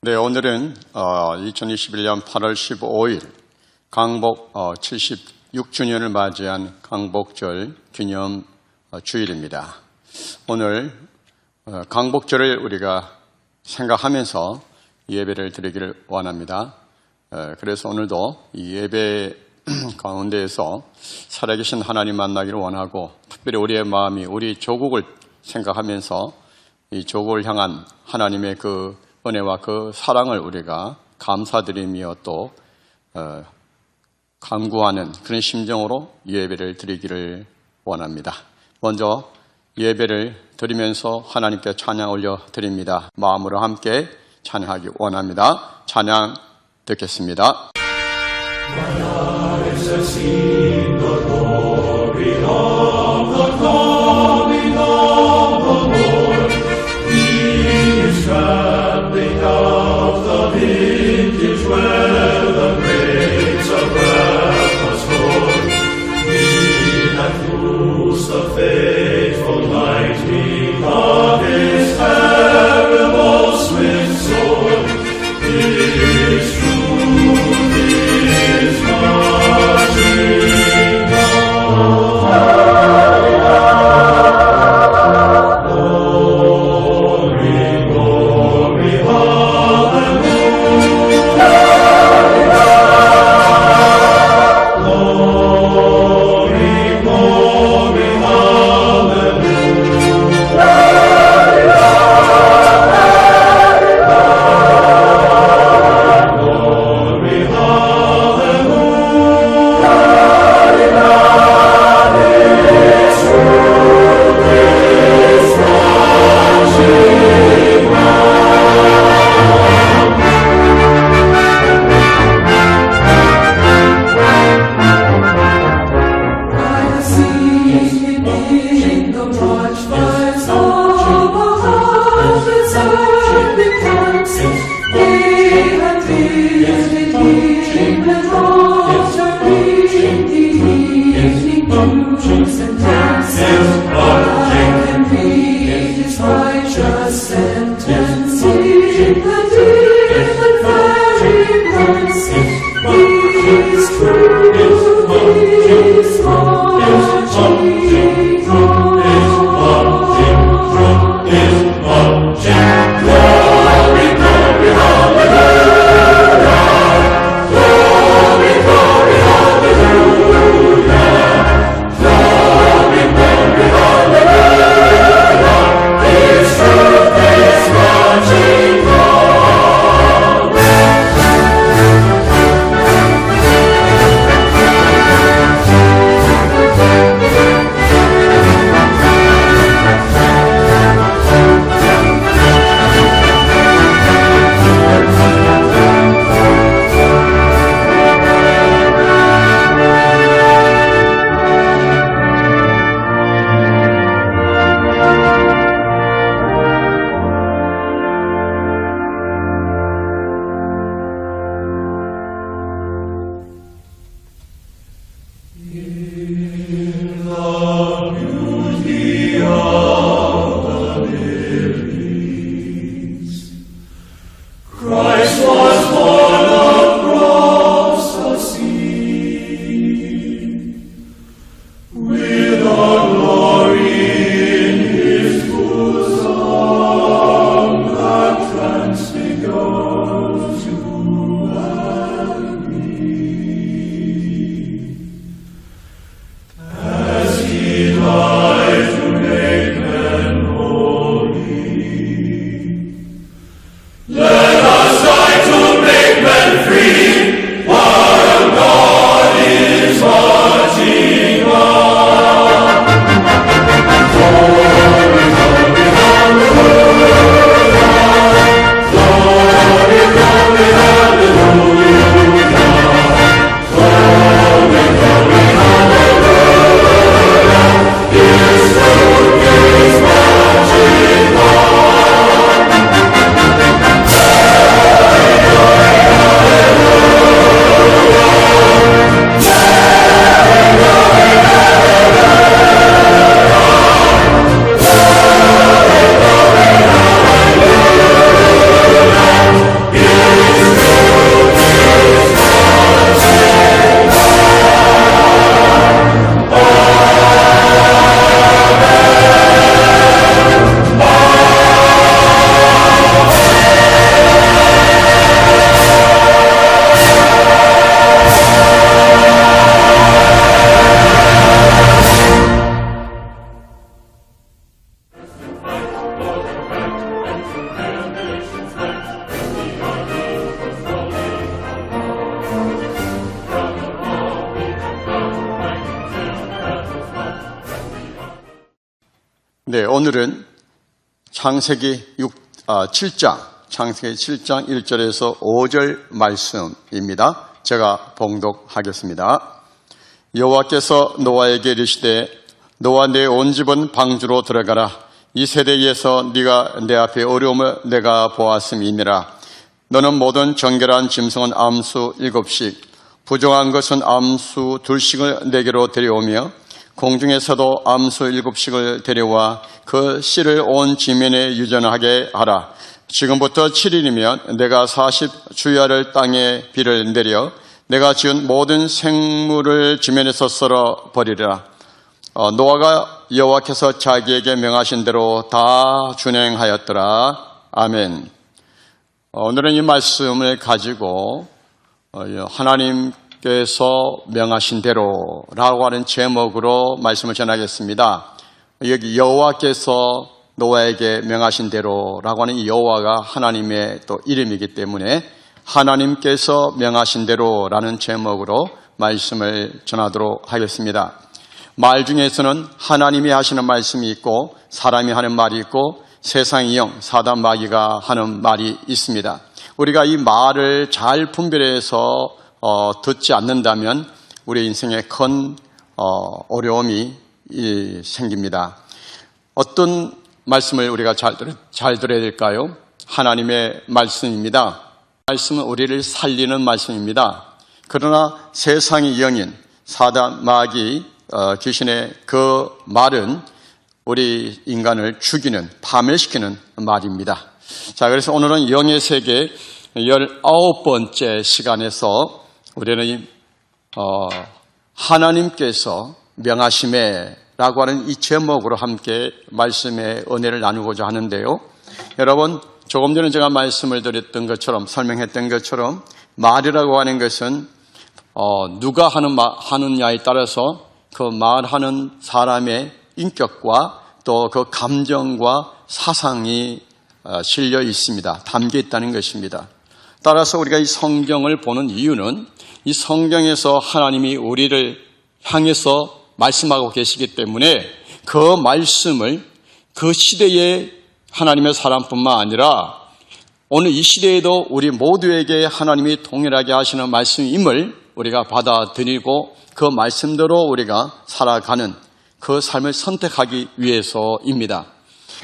네, 오늘은 2021년 8월 15일 강복 76주년을 맞이한 강복절 기념 주일입니다. 오늘 강복절을 우리가 생각하면서 예배를 드리기를 원합니다. 그래서 오늘도 이 예배 가운데에서 살아계신 하나님 만나기를 원하고, 특별히 우리의 마음이 우리 조국을 생각하면서 이 조국을 향한 하나님의 그 은혜와 그 사랑을 우리가 감사드리며 또 간구하는 그런 심정으로 예배를 드리기를 원합니다. 먼저 예배를 드리면서 하나님께 찬양 올려드립니다. 마음으로 함께 찬양하기 원합니다. 찬양 듣겠습니다. 네, 오늘은 창세기 7장 1절에서 5절 말씀입니다. 제가 봉독하겠습니다. 여호와께서 노아에게 이르시되 노아 내 온 집은 방주로 들어가라. 이 세대에서 네가 내 앞에 어려움을 내가 보았음이니라. 너는 모든 정결한 짐승은 암수 7씩 부정한 것은 암수 2씩을 내게로 데려오며 공중에서도 암수 7씩을 데려와 그 씨를 온 지면에 유전하게 하라. 지금부터 7일이면 내가 40주야를 땅에 비를 내려 내가 지은 모든 생물을 지면에서 썰어 버리리라. 노아가 여호와께서 자기에게 명하신 대로 다 준행하였더라. 아멘. 오늘은 이 말씀을 가지고 하나님께서 명하신 대로라고 하는 제목으로 말씀을 전하겠습니다. 여기 여호와께서 노아에게 명하신 대로라고 하는 이 여호와가 하나님의 또 이름이기 때문에 하나님께서 명하신 대로라는 제목으로 말씀을 전하도록 하겠습니다. 말 중에서는 하나님이 하시는 말씀이 있고 사람이 하는 말이 있고 세상의 영, 사단 마귀가 하는 말이 있습니다. 우리가 이 말을 잘 분별해서 듣지 않는다면 우리 인생에 큰 어려움이 생깁니다. 어떤 말씀을 우리가 잘 들어야 될까요? 하나님의 말씀입니다. 말씀은 우리를 살리는 말씀입니다. 그러나 세상의 영인, 사단, 마귀, 귀신의 그 말은 우리 인간을 죽이는, 파멸시키는 말입니다. 자, 그래서 오늘은 영의 세계 19번째 시간에서 우리는 하나님께서 명하심에 라고 하는 이 제목으로 함께 말씀의 은혜를 나누고자 하는데요. 여러분, 조금 전에 제가 말씀을 드렸던 것처럼, 설명했던 것처럼 말이라고 하는 것은 누가 하느냐에 따라서 그 말하는 사람의 인격과 또 그 감정과 사상이 실려 있습니다. 담겨 있다는 것입니다. 따라서 우리가 이 성경을 보는 이유는 이 성경에서 하나님이 우리를 향해서 말씀하고 계시기 때문에 그 말씀을 그 시대의 하나님의 사람뿐만 아니라 오늘 이 시대에도 우리 모두에게 하나님이 동일하게 하시는 말씀임을 우리가 받아들이고 그 말씀대로 우리가 살아가는 그 삶을 선택하기 위해서입니다.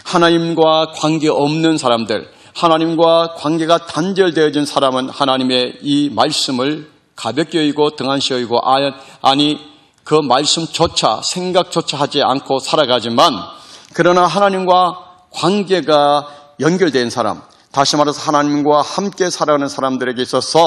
하나님과 관계없는 사람들, 하나님과 관계가 단절되어진 사람은 하나님의 이 말씀을 가볍게 여기고 등한시 여기고 아니 그 말씀조차 생각조차 하지 않고 살아가지만 그러나 하나님과 관계가 연결된 사람, 다시 말해서 하나님과 함께 살아가는 사람들에게 있어서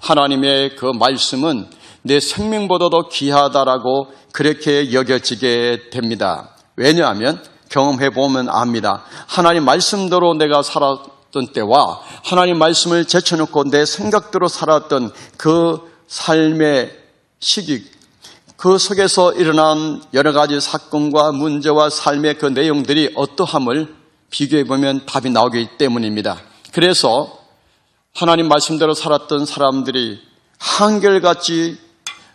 하나님의 그 말씀은 내 생명보다도 귀하다라고 그렇게 여겨지게 됩니다. 왜냐하면 경험해보면 압니다. 하나님 말씀대로 내가 살았던 때와 하나님 말씀을 제쳐놓고 내 생각대로 살았던 그 삶의 시기, 그 속에서 일어난 여러 가지 사건과 문제와 삶의 그 내용들이 어떠함을 비교해보면 답이 나오기 때문입니다. 그래서 하나님 말씀대로 살았던 사람들이 한결같이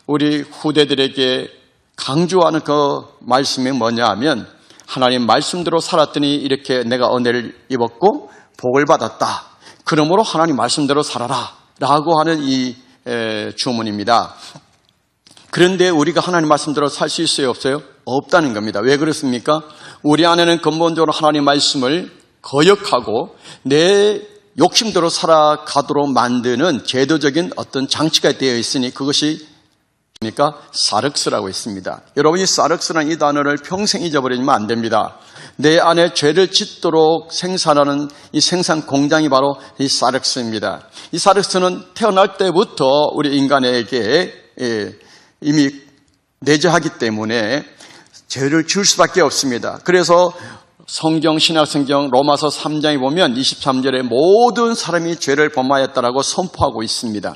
우리 후대들에게 강조하는 그 말씀이 뭐냐 하면 하나님 말씀대로 살았더니 이렇게 내가 은혜를 입었고 복을 받았다. 그러므로 하나님 말씀대로 살아라 라고 하는 이 주문입니다. 그런데 우리가 하나님 말씀대로 살 수 있어요? 없어요? 없다는 겁니다. 왜 그렇습니까? 우리 안에는 근본적으로 하나님 말씀을 거역하고 내 욕심대로 살아가도록 만드는 제도적인 어떤 장치가 되어 있으니 그것이 뭡니까? 사륵스라고 있습니다. 여러분이 사륵스라는 이 단어를 평생 잊어버리면 안 됩니다. 내 안에 죄를 짓도록 생산하는 이 생산 공장이 바로 이 사륵스입니다. 이 사륵스는 태어날 때부터 우리 인간에게 이미 내재하기 때문에 죄를 지을 수밖에 없습니다. 그래서 성경, 신약성경 로마서 3장에 보면 23절에 모든 사람이 죄를 범하였다라고 선포하고 있습니다.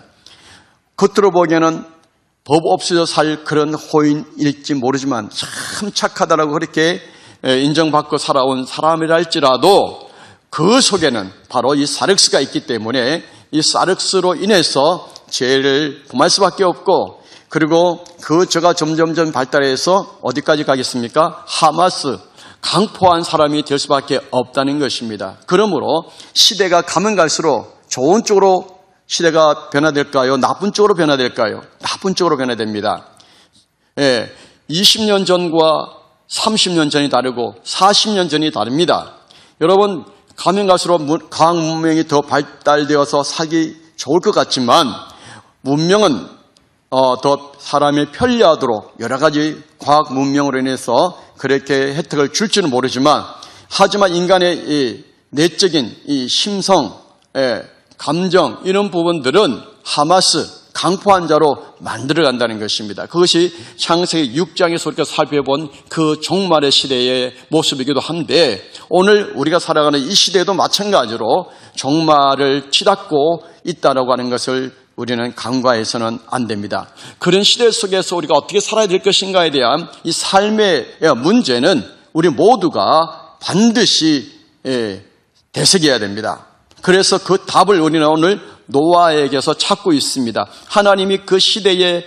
겉으로 보기에는 법 없이도 살 그런 호인일지 모르지만 참 착하다라고 그렇게 인정받고 살아온 사람이라 할지라도 그 속에는 바로 이 사륵스가 있기 때문에 이 사륵스로 인해서 죄를 범할 수밖에 없고 그리고 그 죄가 점점점 발달해서 어디까지 가겠습니까? 하마스, 강포한 사람이 될 수밖에 없다는 것입니다. 그러므로 시대가 가면 갈수록 좋은 쪽으로 시대가 변화될까요? 나쁜 쪽으로 변화될까요? 나쁜 쪽으로 변화됩니다. 20년 전과 30년 전이 다르고 40년 전이 다릅니다. 여러분, 가면 갈수록 과학 문명이 더 발달되어서 살기 좋을 것 같지만 문명은 더 사람이 편리하도록 여러 가지 과학 문명으로 인해서 그렇게 혜택을 줄지는 모르지만 하지만 인간의 이 내적인 이 심성, 감정 이런 부분들은 하마스, 강포한 자로 만들어간다는 것입니다. 그것이 창세기 6장에서 우리가 살펴본 그 종말의 시대의 모습이기도 한데 오늘 우리가 살아가는 이 시대도 마찬가지로 종말을 치닫고 있다라고 하는 것을 우리는 간과해서는 안 됩니다. 그런 시대 속에서 우리가 어떻게 살아야 될 것인가에 대한 이 삶의 문제는 우리 모두가 반드시 되새겨야 됩니다. 그래서 그 답을 우리는 오늘 노아에게서 찾고 있습니다. 하나님이 그 시대에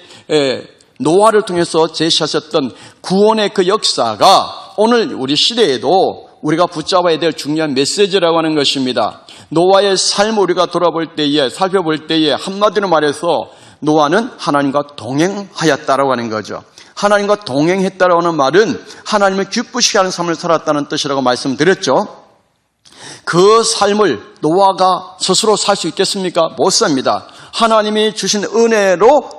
노아를 통해서 제시하셨던 구원의 그 역사가 오늘 우리 시대에도 우리가 붙잡아야 될 중요한 메시지라고 하는 것입니다. 노아의 삶을 우리가 돌아볼 때에, 살펴볼 때에 한마디로 말해서 노아는 하나님과 동행하였다라고 하는 거죠. 하나님과 동행했다라고 하는 말은 하나님을 기쁘시게 하는 삶을 살았다는 뜻이라고 말씀드렸죠. 그 삶을 노아가 스스로 살 수 있겠습니까? 못 삽니다. 하나님이 주신 은혜로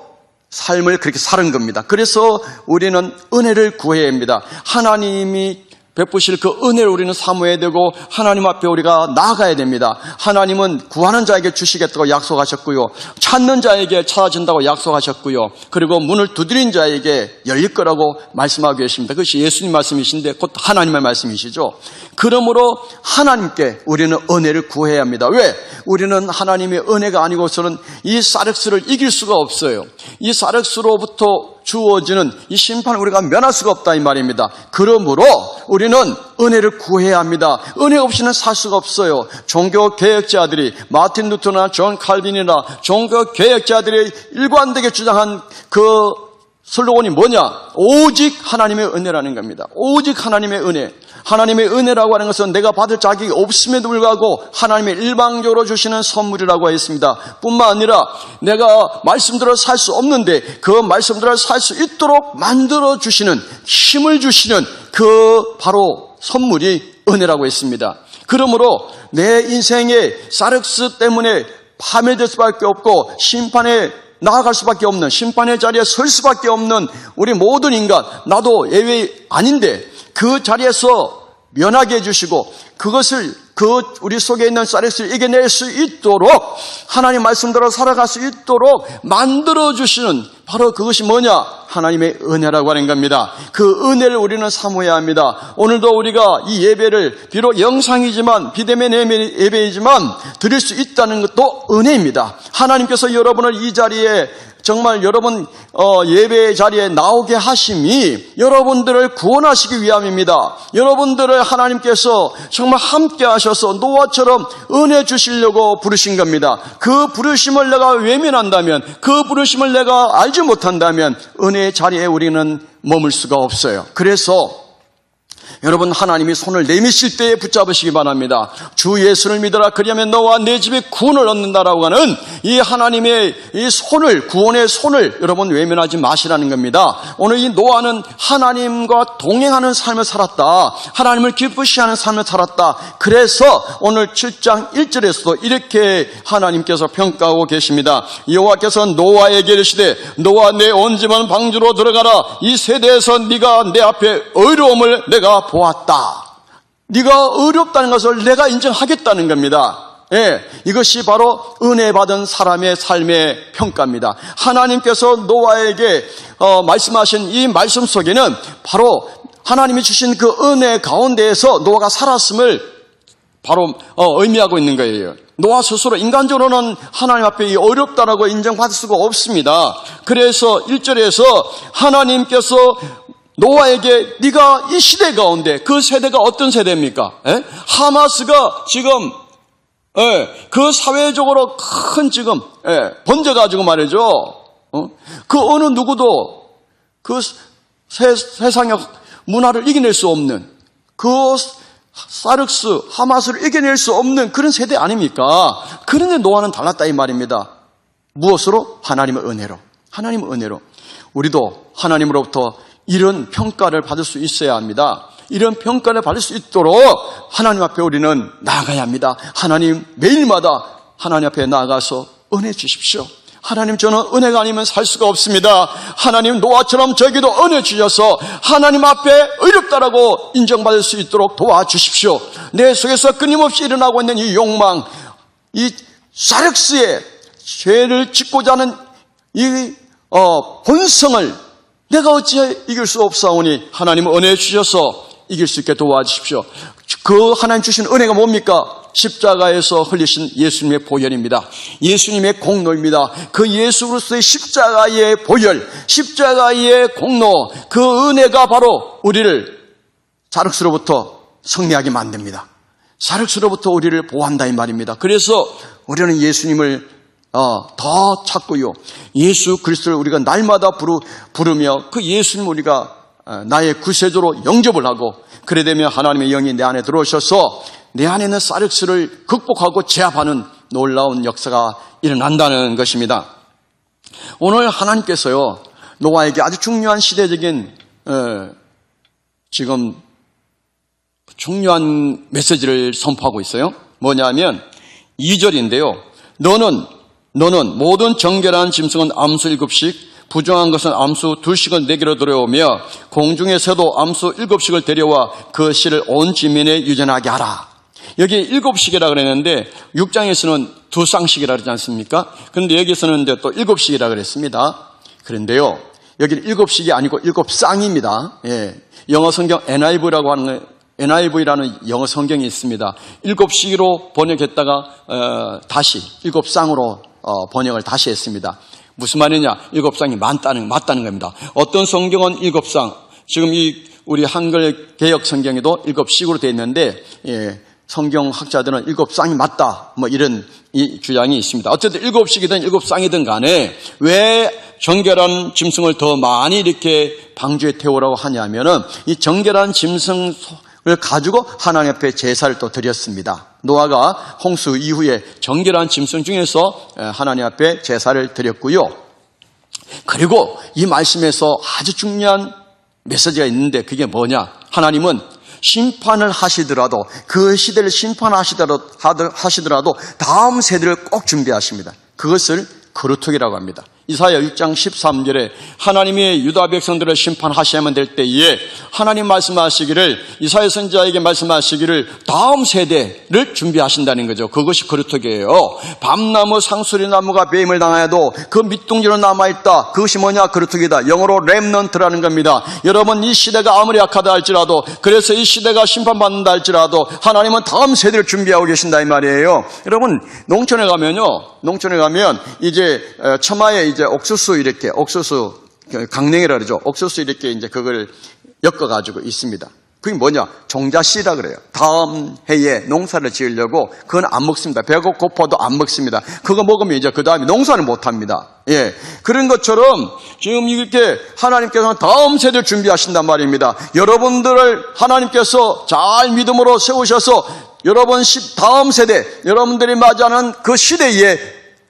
삶을 그렇게 사는 겁니다. 그래서 우리는 은혜를 구해야 합니다. 하나님이 베푸실 그 은혜를 우리는 사모해야 되고 하나님 앞에 우리가 나아가야 됩니다. 하나님은 구하는 자에게 주시겠다고 약속하셨고요. 찾는 자에게 찾아진다고 약속하셨고요. 그리고 문을 두드린 자에게 열릴 거라고 말씀하고 계십니다. 그것이 예수님 말씀이신데 곧 하나님의 말씀이시죠. 그러므로 하나님께 우리는 은혜를 구해야 합니다. 왜? 우리는 하나님의 은혜가 아니고서는 이 사륵스를 이길 수가 없어요. 이 사륵스로부터 주어지는 이 심판을 우리가 면할 수가 없다 이 말입니다. 그러므로 우리는 은혜를 구해야 합니다. 은혜 없이는 살 수가 없어요. 종교 개혁자들이 마틴 루터나 존 칼빈이나 종교 개혁자들이 일관되게 주장한 그 슬로건이 뭐냐? 오직 하나님의 은혜라는 겁니다. 오직 하나님의 은혜. 하나님의 은혜라고 하는 것은 내가 받을 자격이 없음에도 불구하고 하나님의 일방적으로 주시는 선물이라고 했습니다. 뿐만 아니라 내가 말씀대로 살 수 없는데 그 말씀대로 살 수 있도록 만들어 주시는, 힘을 주시는 그 바로 선물이 은혜라고 했습니다. 그러므로 내 인생의 사륵스 때문에 파멸될 수밖에 없고 심판에 나아갈 수밖에 없는, 심판의 자리에 설 수밖에 없는 우리 모든 인간, 나도 예외 아닌데 그 자리에서 면하게 해주시고 그것을 우리 속에 있는 사륵스를 이겨낼 수 있도록 하나님 말씀대로 살아갈 수 있도록 만들어주시는 바로 그것이 뭐냐? 하나님의 은혜라고 하는 겁니다. 그 은혜를 우리는 사모해야 합니다. 오늘도 우리가 이 예배를 비록 영상이지만 비대면 예배이지만 드릴 수 있다는 것도 은혜입니다. 하나님께서 여러분을 이 자리에 정말 여러분 예배 자리에 나오게 하심이 여러분들을 구원하시기 위함입니다. 여러분들을 하나님께서 정말 함께 하셔서 노아처럼 은혜 주시려고 부르신 겁니다. 그 부르심을 내가 외면한다면, 그 부르심을 내가 알지 못한다면 은혜의 자리에 우리는 머물 수가 없어요. 그래서 여러분 하나님이 손을 내미실 때에 붙잡으시기 바랍니다. 주 예수를 믿어라 그리하면 너와 내 집에 구원을 얻는다라고 하는 이 하나님의 이 손을, 구원의 손을 여러분 외면하지 마시라는 겁니다. 오늘 이 노아는 하나님과 동행하는 삶을 살았다. 하나님을 기쁘시게 하는 삶을 살았다. 그래서 오늘 7장 1절에서도 이렇게 하나님께서 평가하고 계십니다. 여호와께서 노아에게 이르시되 너와 내 온 집은 방주로 들어가라. 이 세대에서 네가 내 앞에 의로움을 내가 보았다. 네가 어렵다는 것을 내가 인정하겠다는 겁니다. 이것이 바로 은혜 받은 사람의 삶의 평가입니다. 하나님께서 노아에게 말씀하신 이 말씀 속에는 바로 하나님이 주신 그 은혜 가운데에서 노아가 살았음을 바로 의미하고 있는 거예요. 노아 스스로 인간적으로는 하나님 앞에 어렵다라고 인정받을 수가 없습니다. 그래서 1절에서 하나님께서 노아에게 네가 이 시대 가운데, 그 세대가 어떤 세대입니까? 하마스가 지금 그 사회적으로 큰 지금 번져가지고 말이죠. 그 어느 누구도 그 세상의 문화를 이겨낼 수 없는 그 사륵스, 하마스를 이겨낼 수 없는 그런 세대 아닙니까? 그런데 노아는 달랐다 이 말입니다. 무엇으로? 하나님의 은혜로. 하나님의 은혜로. 우리도 하나님으로부터 이런 평가를 받을 수 있어야 합니다. 이런 평가를 받을 수 있도록 하나님 앞에 우리는 나아가야 합니다. 하나님 매일마다 하나님 앞에 나아가서 은혜 주십시오. 하나님, 저는 은혜가 아니면 살 수가 없습니다. 하나님, 노아처럼 저에게도 은혜 주셔서 하나님 앞에 의롭다라고 인정받을 수 있도록 도와주십시오. 내 속에서 끊임없이 일어나고 있는 이 욕망, 이 사륵스의 죄를 짓고자 하는 이 본성을 내가 어찌 이길 수 없사오니 하나님 은혜 주셔서 이길 수 있게 도와주십시오. 그 하나님 주신 은혜가 뭡니까? 십자가에서 흘리신 예수님의 보혈입니다. 예수님의 공로입니다. 그 예수 그리스도의 십자가의 보혈, 십자가의 공로, 그 은혜가 바로 우리를 사륵스로부터 승리하게 만듭니다. 사륵스로부터 우리를 보호한다 이 말입니다. 그래서 우리는 예수님을 더 찾고요. 예수 그리스도를 우리가 날마다 부르며 그 예수님 우리가 나의 구세주로 영접을 하고, 그래 되면 하나님의 영이 내 안에 들어오셔서 내 안에 있는 사륵스를 극복하고 제압하는 놀라운 역사가 일어난다는 것입니다. 오늘 하나님께서요, 노아에게 아주 중요한 시대적인 지금 중요한 메시지를 선포하고 있어요. 뭐냐면 2절인데요. 너는 모든 정결한 짐승은 암수 7씩, 부정한 것은 암수 2씩을 내게로 들여오며 공중의 새도 암수 7씩을 데려와 그 씨를 온 지면에 유전하게 하라. 여기 7씩이라 그랬는데 6장에서는 2쌍씩이라 그러지 않습니까? 그런데 여기서는 또 7씩이라 그랬습니다. 그런데요, 여기는 7씩이 아니고 7쌍입니다. 예. 영어 성경 NIV라고 하는 NIV라는 영어 성경이 있습니다. 7씩으로 번역했다가 다시 7쌍으로 번역을 다시 했습니다. 무슨 말이냐? 7쌍이 맞다는 겁니다. 어떤 성경은 7쌍, 지금 우리 한글 개역 성경에도 7씩으로 되어 있는데, 예, 성경학자들은 7쌍이 맞다, 이런 이 주장이 있습니다. 어쨌든 7씩이든 7쌍이든 간에 왜 정결한 짐승을 더 많이 이렇게 방주에 태우라고 하냐면은 이 정결한 짐승을 가지고 하나님 앞에 제사를 또 드렸습니다. 노아가 홍수 이후에 정결한 짐승 중에서 하나님 앞에 제사를 드렸고요. 그리고 이 말씀에서 아주 중요한 메시지가 있는데 그게 뭐냐? 하나님은 심판을 하시더라도, 그 시대를 심판하시더라도 다음 세대를 꼭 준비하십니다. 그것을 거루통이라고 합니다. 이사야 6장 13절에 하나님이 유다 백성들을 심판하셔야만 될 때에 하나님 말씀하시기를, 이사야 선지자에게 말씀하시기를 다음 세대를 준비하신다는 거죠. 그것이 거루통이에요. 밤나무 상수리나무가 배임을 당하여도 그 밑둥지로 남아있다. 그것이 뭐냐? 거루통이다. 영어로 렘넌트라는 겁니다. 여러분, 이 시대가 아무리 약하다 할지라도, 그래서 이 시대가 심판받는다 할지라도 하나님은 다음 세대를 준비하고 계신다 이 말이에요. 여러분, 농촌에 가면 이제 처마에 이제 옥수수 강냉이라 그러죠. 옥수수 이렇게 이제 그걸 엮어가지고 있습니다. 그게 뭐냐? 종자씨라 그래요. 다음 해에 농사를 지으려고 그건 안 먹습니다. 배가 고파도 안 먹습니다. 그거 먹으면 이제 그 다음에 농사를 못 합니다. 예. 그런 것처럼 지금 이렇게 하나님께서는 다음 세대를 준비하신단 말입니다. 여러분들을 하나님께서 잘 믿음으로 세우셔서 여러분 다음 세대, 여러분들이 맞이하는 그 시대에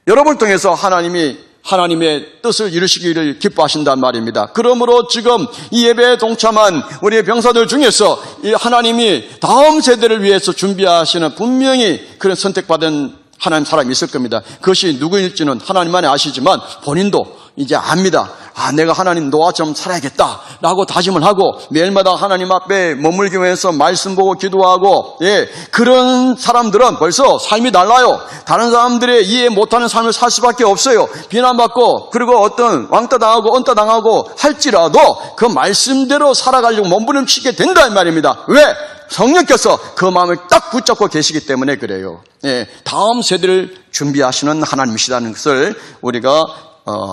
여러분을 통해서 하나님의 뜻을 이루시기를 기뻐하신단 말입니다. 그러므로 지금 이 예배에 동참한 우리의 병사들 중에서 이 하나님이 다음 세대를 위해서 준비하시는 분명히 그런 선택받은 하나님 사람이 있을 겁니다. 그것이 누구일지는 하나님만이 아시지만 본인도 이제 압니다. 내가 하나님 노아처럼 살아야겠다라고 다짐을 하고 매일마다 하나님 앞에 머물기 위해서 말씀 보고 기도하고, 예, 그런 사람들은 벌써 삶이 달라요. 다른 사람들의 이해 못하는 삶을 살 수밖에 없어요. 비난받고 그리고 어떤 왕따 당하고 언따 당하고 할지라도 그 말씀대로 살아가려고 몸부림치게 된다 이 말입니다. 왜? 성령께서 그 마음을 딱 붙잡고 계시기 때문에 그래요. 예, 다음 세대를 준비하시는 하나님이시다는 것을 우리가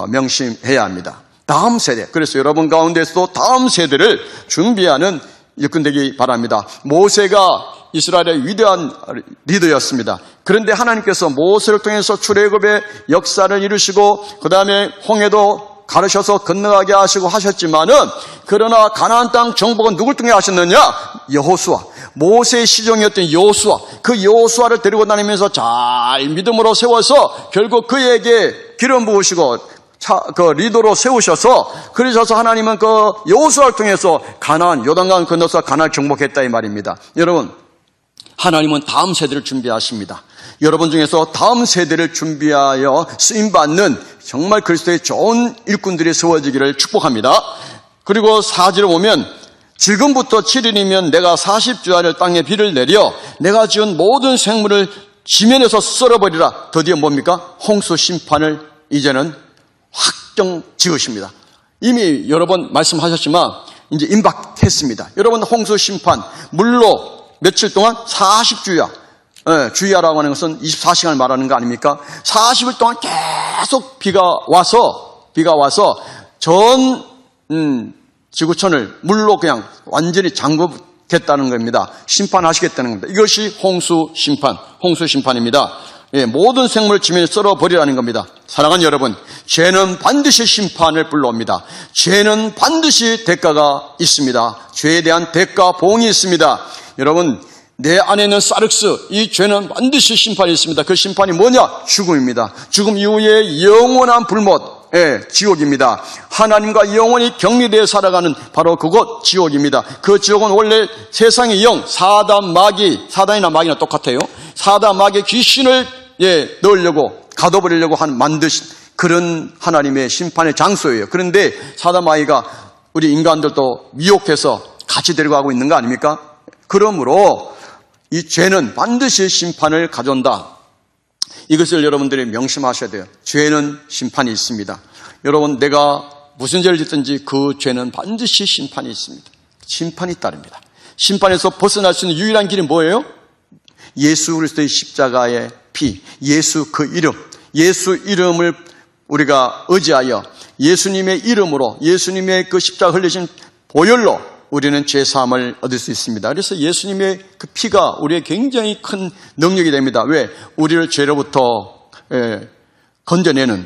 명심해야 합니다. 다음 세대. 그래서 여러분 가운데서도 다음 세대를 준비하는 일꾼 되기 바랍니다. 모세가 이스라엘의 위대한 리더였습니다. 그런데 하나님께서 모세를 통해서 출애굽의 역사를 이루시고 그 다음에 홍해도 가르셔서 건너가게 하시고 하셨지만은 그러나 가나안 땅 정복은 누굴 통해 하셨느냐? 여호수아, 모세의 시종이었던 여호수아, 그 여호수아를 데리고 다니면서 잘 믿음으로 세워서 결국 그에게 기름 부으시고 그 리더로 세우셔서 그러셔서 하나님은 그 여호수아를 통해서 가나안 요단강 건너서 가나안을 정복했다 이 말입니다. 여러분, 하나님은 다음 세대를 준비하십니다. 여러분 중에서 다음 세대를 준비하여 쓰임받는 정말 그리스도의 좋은 일꾼들이 세워지기를 축복합니다. 그리고 4절에 보면 지금부터 7일이면 내가 40주야를 땅에 비를 내려 내가 지은 모든 생물을 지면에서 썰어버리라. 드디어 뭡니까? 홍수 심판을 이제는 확정 지으십니다. 이미 여러 번 말씀하셨지만 이제 임박했습니다. 여러분, 홍수 심판, 물로 며칠 동안 40주야. 주야라고 하는 것은 24시간을 말하는 거 아닙니까? 40일 동안 계속 비가 와서 전 지구촌을 물로 그냥 완전히 잠그겠다는 겁니다. 심판하시겠다는 겁니다. 이것이 홍수 심판입니다. 예, 모든 생물을 지면에 썰어버리라는 겁니다. 사랑하는 여러분, 죄는 반드시 심판을 불러옵니다. 죄는 반드시 대가가 있습니다. 죄에 대한 대가 보응이 있습니다. 여러분, 내 안에 있는 사륵스, 이 죄는 반드시 심판이 있습니다. 그 심판이 뭐냐? 죽음입니다. 죽음 이후에 영원한 불못, 지옥입니다. 하나님과 영원히 격리되어 살아가는 바로 그곳 지옥입니다. 그 지옥은 원래 세상의 영, 사단이나 마귀나 똑같아요. 사단, 마귀, 귀신을 넣으려고 가둬버리려고 만드신 그런 하나님의 심판의 장소예요. 그런데 사단, 마귀가 우리 인간들도 미혹해서 같이 데려가고 있는 거 아닙니까? 그러므로 이 죄는 반드시 심판을 가져온다. 이것을 여러분들이 명심하셔야 돼요. 죄는 심판이 있습니다. 여러분, 내가 무슨 죄를 짓든지 그 죄는 반드시 심판이 있습니다. 심판이 따릅니다. 심판에서 벗어날 수 있는 유일한 길이 뭐예요? 예수 그리스도의 십자가의 피, 예수 그 이름, 예수 이름을 우리가 의지하여 예수님의 이름으로, 예수님의 그 십자가 흘리신 보혈로 우리는 죄사함을 얻을 수 있습니다. 그래서 예수님의 그 피가 우리의 굉장히 큰 능력이 됩니다. 왜? 우리를 죄로부터 건져내는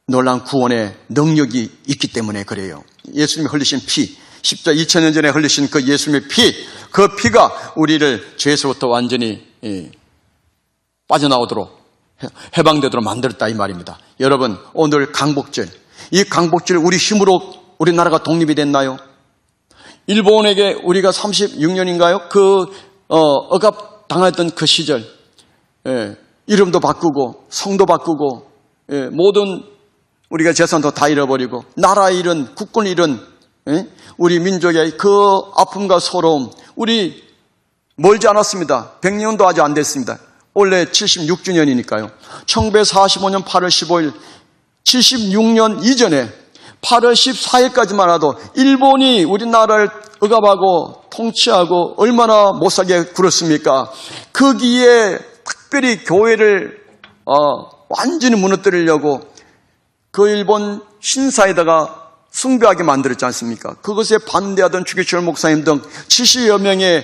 놀라운 구원의 능력이 있기 때문에 그래요. 예수님이 흘리신 피, 2000년 전에 흘리신 그 예수님의 피, 그 피가 우리를 죄에서부터 완전히 빠져나오도록 해방되도록 만들었다 이 말입니다. 여러분, 오늘 강복절, 이 강복절 우리 힘으로 우리나라가 독립이 됐나요? 일본에게 우리가 36년인가요? 억압 당했던 그 시절, 이름도 바꾸고 성도 바꾸고 모든 우리가 재산도 다 잃어버리고 나라 잃은, 국군 잃은 우리 민족의 그 아픔과 서러움, 우리 멀지 않았습니다. 100년도 아직 안 됐습니다. 원래 76주년이니까요. 1945년 8월 15일 76년 이전에 8월 14일까지만 해도 일본이 우리나라를 억압하고 통치하고 얼마나 못살게 굴었습니까? 거기에 특별히 교회를 완전히 무너뜨리려고 그 일본 신사에다가 숭배하게 만들었지 않습니까? 그것에 반대하던 주기철 목사님 등 70여 명의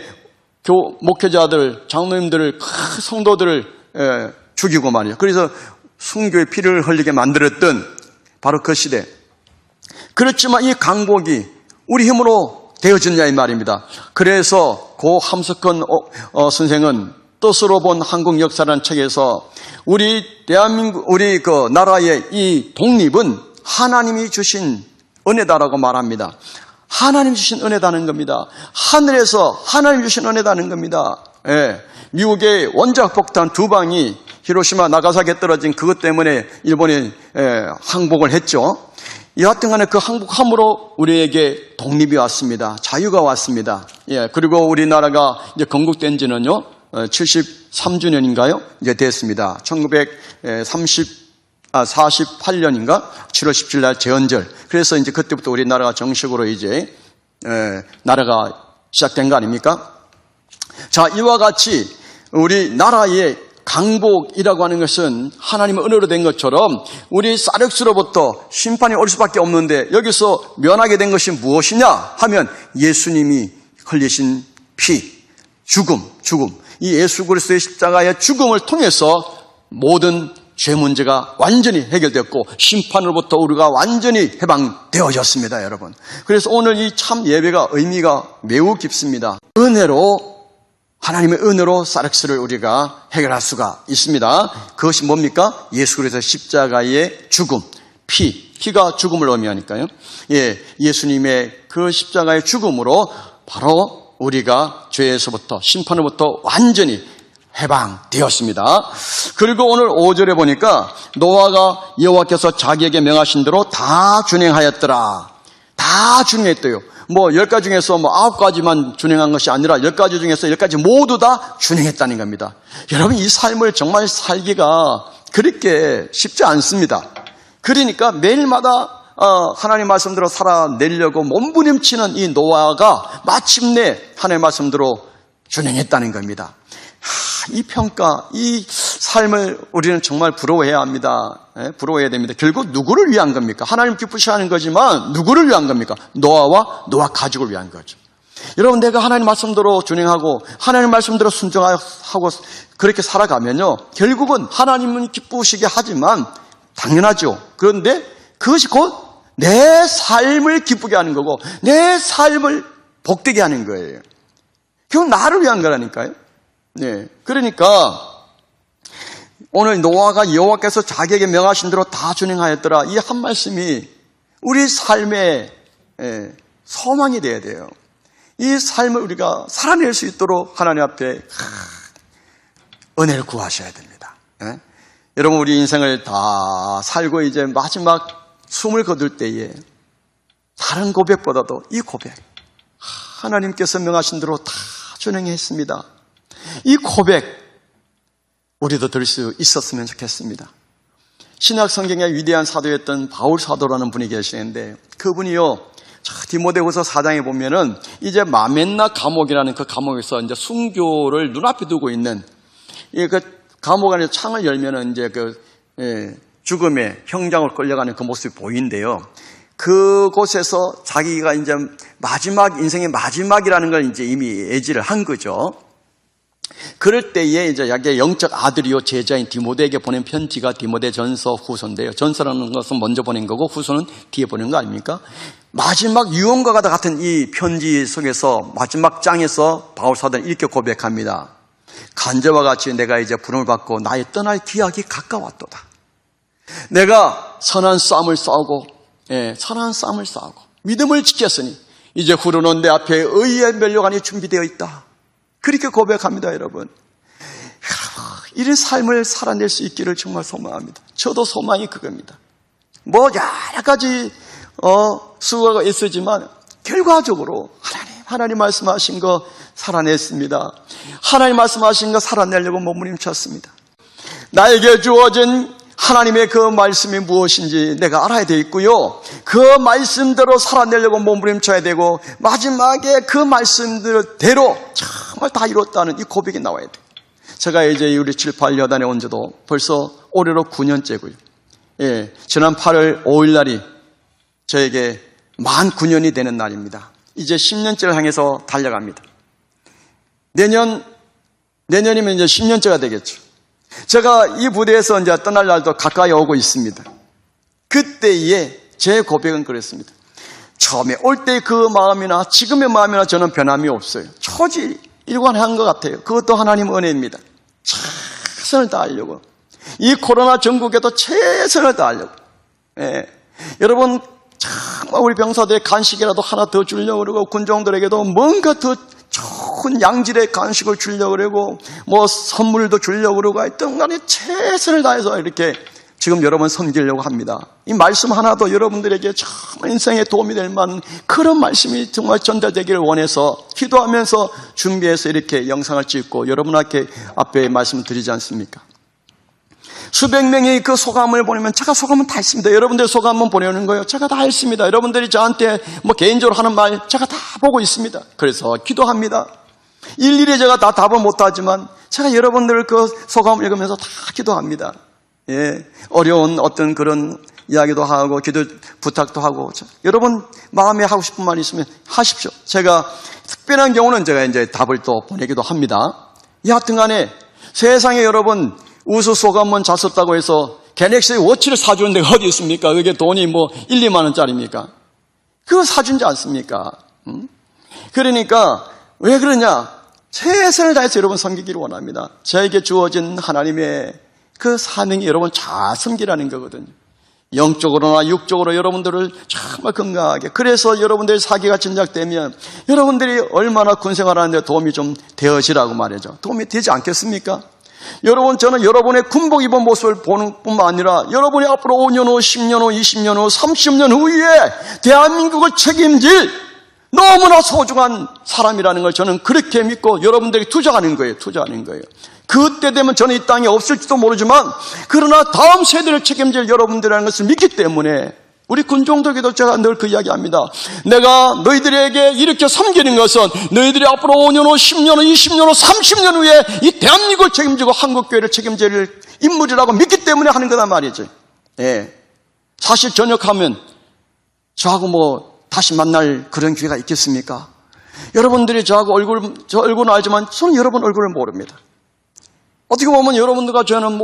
목회자들, 장로님들을, 성도들을 죽이고 말이에요. 그래서 순교의 피를 흘리게 만들었던 바로 그 시대. 그렇지만 이 강복이 우리 힘으로 되어졌냐 이 말입니다. 그래서 고 함석헌 선생은 뜻으로 본 한국 역사라는 책에서 우리 대한민국, 우리 그 나라의 이 독립은 하나님이 주신 은혜다라고 말합니다. 하나님 주신 은혜다는 겁니다. 하늘에서 하나님 주신 은혜다는 겁니다. 미국의 원자폭 폭탄 2방이 히로시마 나가사키에 떨어진 그것 때문에 일본이 항복을 했죠. 여하튼 간에 그 항복함으로 우리에게 독립이 왔습니다. 자유가 왔습니다. 그리고 우리나라가 이제 건국된 지는요, 73주년인가요? 이제 됐습니다. 1948년인가? 7월 17일 날 제헌절. 그래서 이제 그때부터 우리나라가 정식으로 이제, 나라가 시작된 거 아닙니까? 자, 이와 같이 우리나라의 강복이라고 하는 것은 하나님의 은혜로 된 것처럼 우리 사륵스로부터 심판이 올 수밖에 없는데 여기서 면하게 된 것이 무엇이냐 하면 예수님이 흘리신 피, 죽음. 이 예수 그리스도의 십자가의 죽음을 통해서 모든 죄 문제가 완전히 해결됐고 심판으로부터 우리가 완전히 해방되어졌습니다, 여러분. 그래서 오늘 이 참 예배가 의미가 매우 깊습니다. 하나님의 은혜로 사르스를 우리가 해결할 수가 있습니다. 그것이 뭡니까? 예수 그리스도의 십자가의 죽음, 피가 죽음을 의미하니까요. 예수님의 그 십자가의 죽음으로 바로 우리가 죄에서부터 심판으로부터 완전히 해방되었습니다. 그리고 오늘 5절에 보니까 노아가 여호와께서 자기에게 명하신 대로 다 준행하였더라. 다 준행했대요. 10가지 중에서 9가지만 준행한 것이 아니라 10가지 중에서 10가지 모두 다 준행했다는 겁니다. 여러분, 이 삶을 정말 살기가 그렇게 쉽지 않습니다. 그러니까 매일마다 하나님 말씀대로 살아내려고 몸부림치는 이 노아가 마침내 하나님 말씀대로 준행했다는 겁니다. 이 평가, 이 삶을 우리는 정말 부러워해야 합니다. 부러워해야 됩니다. 결국 누구를 위한 겁니까? 하나님 기쁘시하는 거지만 누구를 위한 겁니까? 노아와 노아 가족을 위한 거죠. 여러분, 내가 하나님 말씀대로 준행하고 하나님 말씀대로 순종하고 그렇게 살아가면요, 결국은 하나님은 기쁘시게 하지만 당연하죠. 그런데 그것이 곧 내 삶을 기쁘게 하는 거고 내 삶을 복되게 하는 거예요. 결국 나를 위한 거라니까요. 그러니까 오늘 노아가 여호와께서 자기에게 명하신 대로 다 준행하였더라, 이 한 말씀이 우리 삶의 소망이 되어야 돼요. 이 삶을 우리가 살아낼 수 있도록 하나님 앞에 은혜를 구하셔야 됩니다. 여러분, 우리 인생을 다 살고 이제 마지막 숨을 거둘 때에 다른 고백보다도 이 고백, 하나님께서 명하신 대로 다 준행했습니다, 이 고백 우리도 들을 수 있었으면 좋겠습니다. 신약 성경의 위대한 사도였던 바울 사도라는 분이 계시는데 그분이요, 디모데후서 4장에 보면은 이제 마멘나 감옥이라는 그 감옥에서 이제 순교를 눈앞에 두고 있는 그 감옥 안에 창을 열면은 이제 죽음의 형장을 끌려가는 그 모습이 보이는데요. 그곳에서 자기가 이제 인생의 마지막이라는 걸 이제 이미 예지를 한 거죠. 그럴 때에 이제 자기의 영적 아들이요 제자인 디모데에게 보낸 편지가 디모데전서 후서인데요. 전서라는 것은 먼저 보낸 거고 후서는 뒤에 보낸 거 아닙니까? 마지막 유언과 같은 이 편지 속에서 마지막 장에서 바울 사도는 이렇게 고백합니다. 간제와 같이 내가 이제 부름을 받고 나의 떠날 기약이 가까웠도다. 내가 선한 싸움을 싸우고 믿음을 지켰으니 이제 후로는 내 앞에 의의 면류관이 준비되어 있다. 그렇게 고백합니다, 여러분. 이런 삶을 살아낼 수 있기를 정말 소망합니다. 저도 소망이 그겁니다. 여러 가지 수고가 있었지만 결과적으로 하나님 말씀하신 거 살아냈습니다. 하나님 말씀하신 거 살아내려고 몸부림쳤습니다. 나에게 주어진 하나님의 그 말씀이 무엇인지 내가 알아야 되겠고요. 그 말씀대로 살아내려고 몸부림쳐야 되고 마지막에 그 말씀대로 정말 다 이뤘다는 이 고백이 나와야 돼요. 제가 이제 우리 7, 8여단에 온 지도 벌써 올해로 9년째고요. 지난 8월 5일 날이 저에게 만 9년이 되는 날입니다. 이제 10년째를 향해서 달려갑니다. 내년이면 이제 10년째가 되겠죠. 제가 이 부대에서 이제 떠날 날도 가까이 오고 있습니다. 그때에 제 고백은 그랬습니다. 처음에 올 때 그 마음이나 지금의 마음이나 저는 변함이 없어요. 초지일관한 것 같아요. 그것도 하나님 은혜입니다. 최선을 다하려고, 이 코로나 전국에도 최선을 다하려고. 여러분, 정말 우리 병사들의 간식이라도 하나 더 주려고 그러고 군종들에게도 뭔가 더 좋은 양질의 간식을 주려고 그러고 선물도 주려고 그러고 하여튼 간에 최선을 다해서 이렇게 지금 여러분 섬기려고 합니다. 이 말씀 하나도 여러분들에게 정말 인생에 도움이 될 만한 그런 말씀이 정말 전달되기를 원해서 기도하면서 준비해서 이렇게 영상을 찍고 여러분 앞에 말씀을 드리지 않습니까? 수백 명이 그 소감을 보내면 제가 소감은 다 했습니다. 여러분들 소감은 보내는 거예요. 제가 다 했습니다. 여러분들이 저한테 개인적으로 하는 말 제가 다 보고 있습니다. 그래서 기도합니다. 일일이 제가 다 답을 못하지만 제가 여러분들 그 소감을 읽으면서 다 기도합니다. 어려운 어떤 그런 이야기도 하고 기도 부탁도 하고 여러분 마음에 하고 싶은 말이 있으면 하십시오. 제가 특별한 경우는 제가 이제 답을 또 보내기도 합니다. 여하튼 간에 세상에 여러분 우수소가 한번 잤었다고 해서 갤럭시 워치를 사주는 데가 어디 있습니까? 그게 돈이 뭐 1, 2만 원짜리입니까? 그거 사준지 않습니까? 그러니까 왜 그러냐? 최선을 다해서 여러분 섬기기를 원합니다. 저에게 주어진 하나님의 그 사명이 여러분 잘 섬기라는 거거든요. 영적으로나 육적으로 여러분들을 정말 건강하게. 그래서 여러분들의 사기가 진작되면 여러분들이 얼마나 군생활하는데 도움이 좀 되어지라고 말이죠. 도움이 되지 않겠습니까? 여러분, 저는 여러분의 군복 입은 모습을 보는 뿐만 아니라 여러분이 앞으로 5년 후, 10년 후, 20년 후, 30년 후에 대한민국을 책임질 너무나 소중한 사람이라는 걸 저는 그렇게 믿고 여러분들에게 투자하는 거예요. 그때 되면 저는 이 땅에 없을지도 모르지만 그러나 다음 세대를 책임질 여러분들이라는 것을 믿기 때문에 우리 군종독에도 제가 늘 그 이야기합니다. 내가 너희들에게 이렇게 섬기는 것은 너희들이 앞으로 5년 후, 10년 후, 20년 후, 30년 후에 이 대한민국을 책임지고 한국교회를 책임질 인물이라고 믿기 때문에 하는 거단 말이지. 예. 사실 전역하면 저하고 다시 만날 그런 기회가 있겠습니까? 여러분들이 저하고 저 얼굴은 알지만 저는 여러분 얼굴을 모릅니다. 어떻게 보면 여러분들과 저는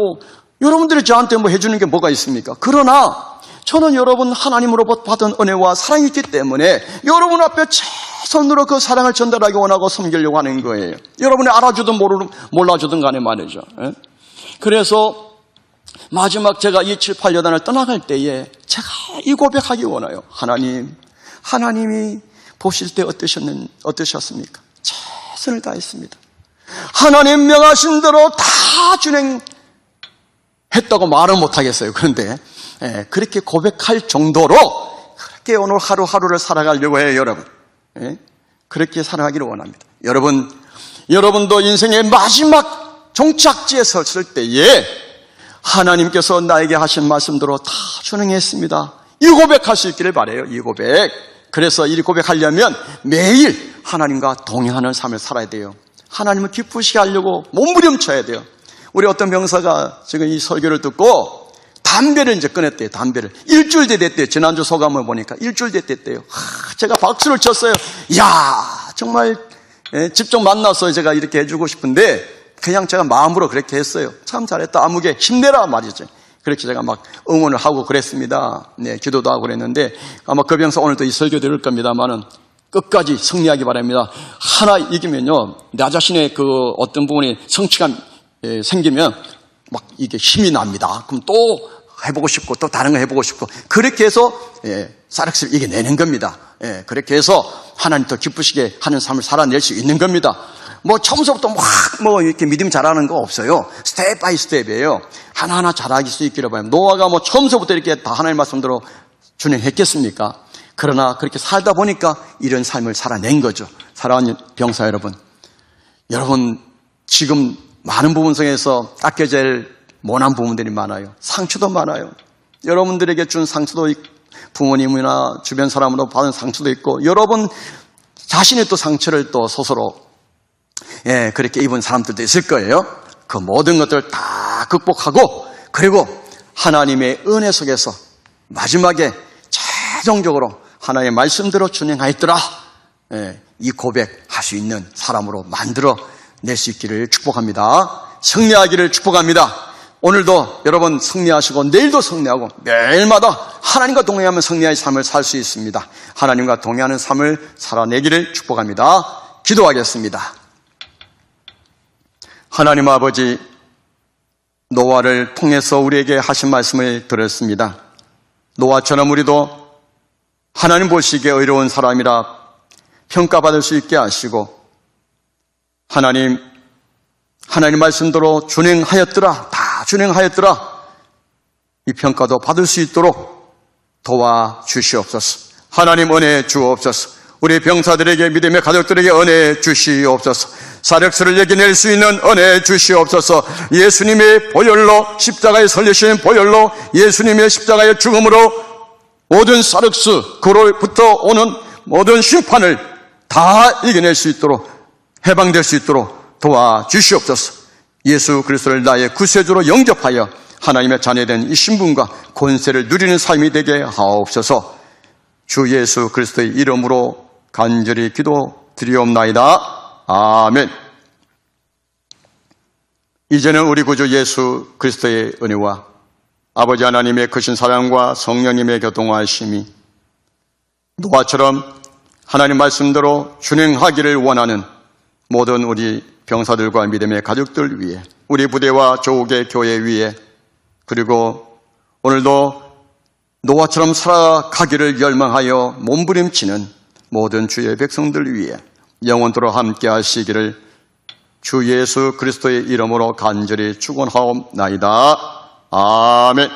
여러분들이 저한테 해주는 게 뭐가 있습니까? 그러나 저는 여러분 하나님으로부터 받은 은혜와 사랑이 있기 때문에 여러분 앞에 최선으로 그 사랑을 전달하기 원하고 섬기려고 하는 거예요. 여러분이 알아주든 몰라주든 간에 말이죠. 그래서 마지막 제가 이 7, 8여단을 떠나갈 때에 제가 이 고백하기 원해요. 하나님이 보실 때 어떠셨습니까? 최선을 다했습니다. 하나님 명하신 대로 다 준행했다고 말은 못하겠어요. 그런데 그렇게 고백할 정도로 그렇게 오늘 하루하루를 살아가려고 해요. 여러분. 그렇게 살아가기를 원합니다. 여러분도 인생의 마지막 종착지에 섰을 때에 하나님께서 나에게 하신 말씀대로 다 준행했습니다. 이 고백할 수 있기를 바라요. 이 고백. 그래서 이 고백하려면 매일 하나님과 동행하는 삶을 살아야 돼요. 하나님을 기쁘시게 하려고 몸부림쳐야 돼요. 우리 어떤 병사가 지금 이 설교를 듣고 담배를 이제 끊었대요. 담배를. 일주일 됐대요. 지난주 소감을 보니까 일주일 됐대요. 제가 박수를 쳤어요. 이야, 정말 직접 만나서 제가 이렇게 해주고 싶은데 그냥 제가 마음으로 그렇게 했어요. 참 잘했다. 아무개 힘내라 말이죠. 그렇게 제가 막 응원을 하고 그랬습니다. 네, 기도도 하고 그랬는데 아마 그 병사 오늘도 이 설교 들을 겁니다만은 끝까지 승리하기 바랍니다. 하나 이기면요, 나 자신의 그 어떤 부분에 성취감 생기면 막 이게 힘이 납니다. 그럼 또 해보고 싶고 또 다른 거 해보고 싶고 그렇게 해서 사륵스를 이겨내는 겁니다. 그렇게 해서 하나님 더 기쁘시게 하는 삶을 살아낼 수 있는 겁니다. 처음부터 이렇게 믿음 잘하는 거 없어요. 스텝 바이 스텝이에요. 하나하나 잘하길 수 있기를 바랍니다. 노아가 처음부터 이렇게 다 하나님의 말씀대로 준행했겠습니까? 그러나 그렇게 살다 보니까 이런 삶을 살아낸 거죠. 사랑하는 병사 여러분 지금 많은 부분 속에서 아껴질 모난 부분들이 많아요. 상처도 많아요. 여러분들에게 준 상처도 있고 부모님이나 주변 사람으로 받은 상처도 있고 여러분 자신의 또 상처를 또 스스로 그렇게 입은 사람들도 있을 거예요. 그 모든 것들을 다 극복하고 그리고 하나님의 은혜 속에서 마지막에 최종적으로 하나님의 말씀대로 준행하였더라. 이 고백할 수 있는 사람으로 만들어낼 수 있기를 축복합니다. 승리하기를 축복합니다. 오늘도 여러분 승리하시고 내일도 승리하고 매일마다 하나님과 동행하면 승리의 삶을 살 수 있습니다. 하나님과 동행하는 삶을 살아내기를 축복합니다. 기도하겠습니다. 하나님 아버지, 노아를 통해서 우리에게 하신 말씀을 들었습니다. 노아처럼 우리도 하나님 보시기에 의로운 사람이라 평가받을 수 있게 하시고 하나님 말씀대로 준행하였더라, 다 준행하였더라 이 평가도 받을 수 있도록 도와주시옵소서. 하나님 은혜 주옵소서. 우리 병사들에게 믿음의 가족들에게 은혜 주시옵소서. 사력스를 얘기낼 수 있는 은혜 주시옵소서. 예수님의 보혈로 십자가에 설리신 보혈로 예수님의 십자가의 죽음으로 모든 사륵스 그로부터 오는 모든 심판을 다 이겨낼 수 있도록 해방될 수 있도록 도와주시옵소서. 예수 그리스도를 나의 구세주로 영접하여 하나님의 자녀된 이 신분과 권세를 누리는 삶이 되게 하옵소서. 주 예수 그리스도의 이름으로 간절히 기도드리옵나이다. 아멘. 이제는 우리 구주 예수 그리스도의 은혜와 아버지 하나님의 크신 사랑과 성령님의 교통하심이 노아처럼 하나님 말씀대로 준행하기를 원하는 모든 우리 병사들과 믿음의 가족들 위해, 우리 부대와 조국의 교회 위에, 그리고 오늘도 노아처럼 살아가기를 열망하여 몸부림치는 모든 주의 백성들 위해 영원토록 함께 하시기를 주 예수 그리스도의 이름으로 간절히 축원하옵나이다. 아멘.